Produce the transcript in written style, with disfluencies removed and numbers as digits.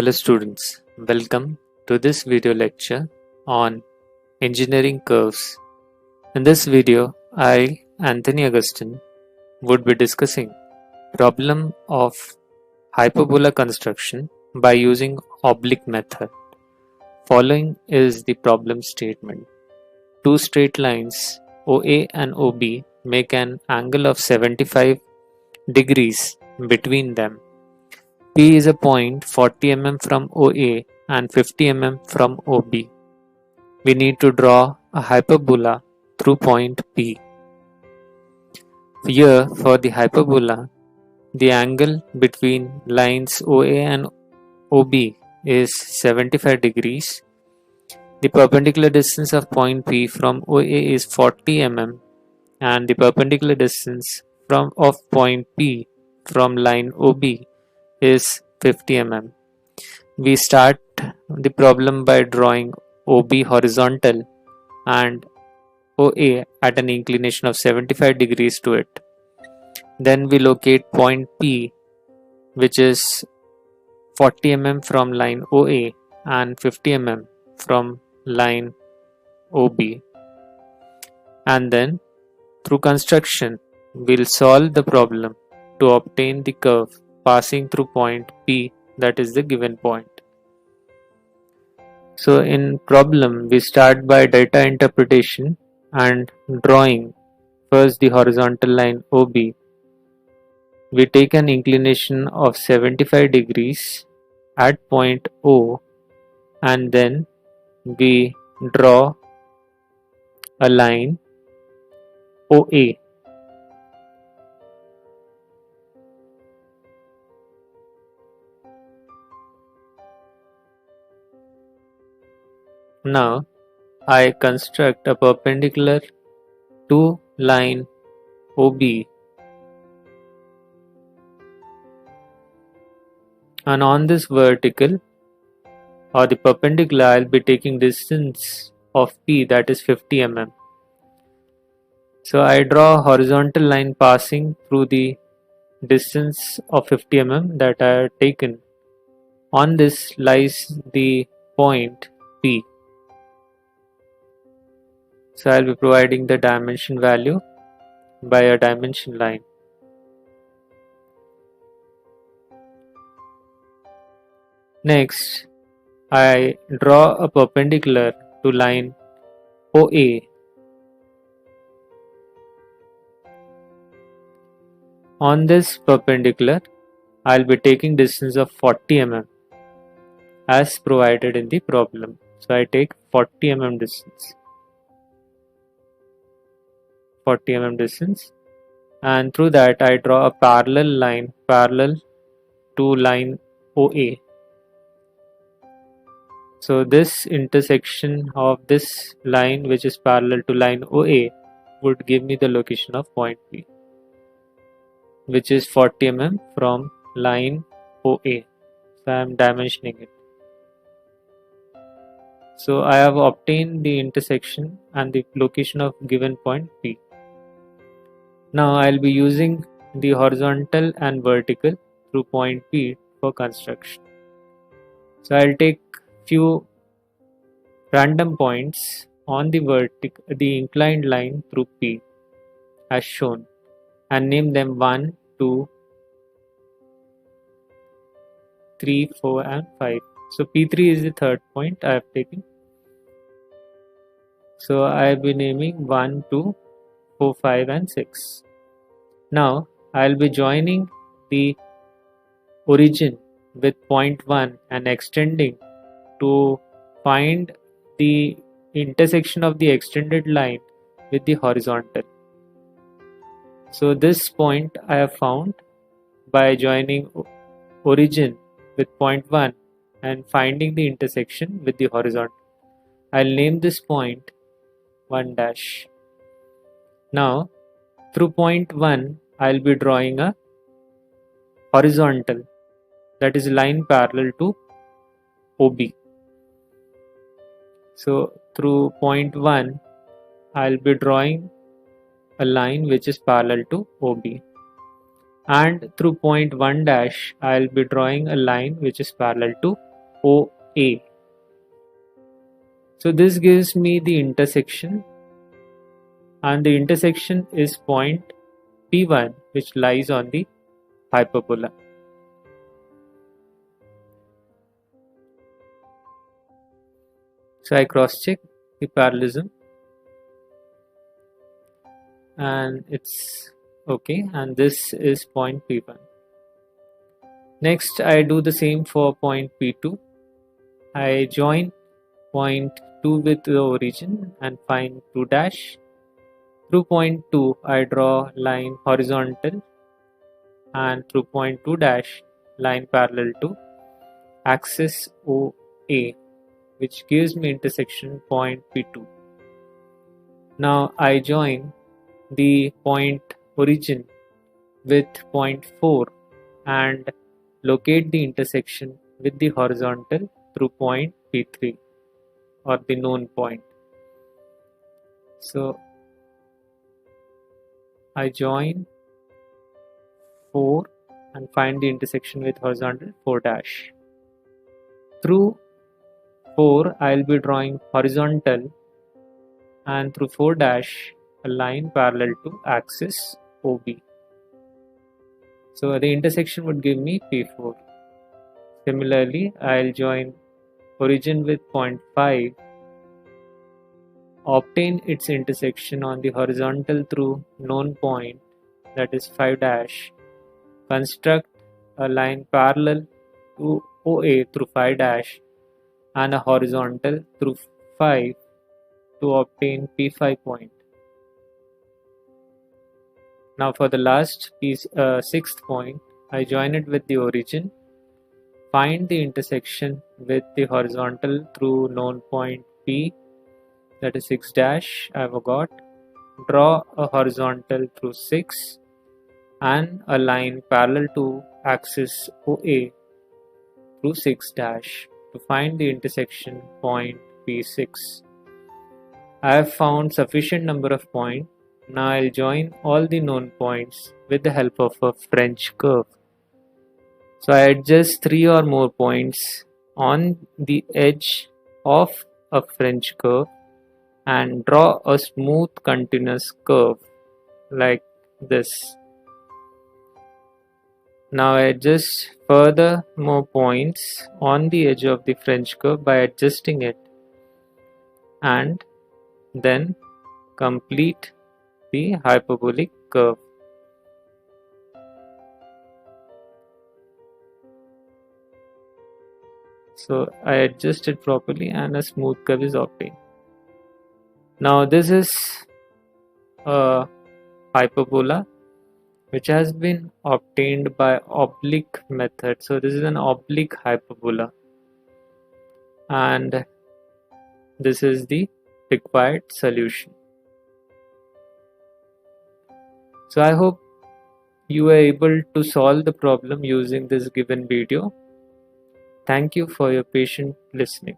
Hello students, welcome to this video lecture on engineering curves. In this video, I, Anthony Augustine, would be discussing problem of hyperbola construction by using oblique method. Following is the problem statement. Two straight lines OA and OB make an angle of 75 degrees between them. P is a point 40 mm from OA and 50 mm from OB. We need to draw a hyperbola through point P. Here, for the hyperbola, the angle between lines OA and OB is 75 degrees. The perpendicular distance of point P from OA is 40 mm and the perpendicular distance of point P from line OB is 50 mm. We start the problem by drawing OB horizontal and OA at an inclination of 75 degrees to it. Then we locate point P, which is 40 mm from line OA and 50 mm from line OB. And then through construction, we'll solve the problem to obtain the curve passing through point P, that is the given point. So in problem, we start by data interpretation and drawing first the horizontal line OB. We take an inclination of 75 degrees at point O and then we draw a line OA. Now I construct a perpendicular to line OB, and on this vertical or the perpendicular I will be taking distance of P, that is 50 mm. So I draw a horizontal line passing through the distance of 50 mm that I have taken. On this lies the point P. So I'll be providing the dimension value by a dimension line. Next, I draw a perpendicular to line OA. On this perpendicular, I'll be taking distance of 40 mm as provided in the problem. So I take 40 mm distance. 40 mm distance, and through that I draw a parallel line parallel to line OA. So this intersection of this line, which is parallel to line OA, would give me the location of point P, which is 40 mm from line OA. So I am dimensioning it. So I have obtained the intersection and the location of given point P. Now I will be using the horizontal and vertical through point P for construction. So I will take few random points on the inclined line through P as shown and name them 1, 2, 3, 4 and 5. So P3 is the third point I have taken. So I will be naming 1, 2, 4, 5 and 6. Now I will be joining the origin with point 1 and extending to find the intersection of the extended line with the horizontal. So this point I have found by joining origin with point 1 and finding the intersection with the horizontal. I'll name this point 1 dash. Now through point 1 I'll be drawing a horizontal, that is line parallel to OB. So through point 1 I'll be drawing a line which is parallel to OB, and through point 1 dash I'll be drawing a line which is parallel to OA. So this gives me the intersection, and the intersection is point P1, which lies on the hyperbola. So I cross check the parallelism and it's okay, and this is point P1. Next I do the same for point P2. I join point 2 with the origin and find 2 dash. Through point 2 I draw line horizontal, and through point 2 dash line parallel to axis OA, which gives me intersection point P2. Now I join the point origin with point 4 and locate the intersection with the horizontal through point P3, or the known point. So I join 4 and find the intersection with horizontal 4 dash. Through 4 I will be drawing horizontal, and through 4 dash a line parallel to axis OB. So the intersection would give me P4. Similarly, I'll join origin with point 5, obtain its intersection on the horizontal through known point, that is 5 dash, construct a line parallel to OA through 5 dash and a horizontal through 5 to obtain P5 point. Now for the last piece, sixth point, I join it with the origin, find the intersection with the horizontal through known point P, that is 6 dash I forgot, draw a horizontal through 6 and a line parallel to axis OA through 6 dash to find the intersection point P6. I have found sufficient number of points. Now I'll join all the known points with the help of a French curve. So I adjust 3 or more points on the edge of a French curve and draw a smooth continuous curve like this. Now I adjust further more points on the edge of the French curve by adjusting it, and then complete the hyperbolic curve. So I adjust it properly and a smooth curve is obtained. Now this is a hyperbola which has been obtained by oblique method. So this is an oblique hyperbola, and this is the required solution. So I hope you were able to solve the problem using this given video. Thank you for your patient listening.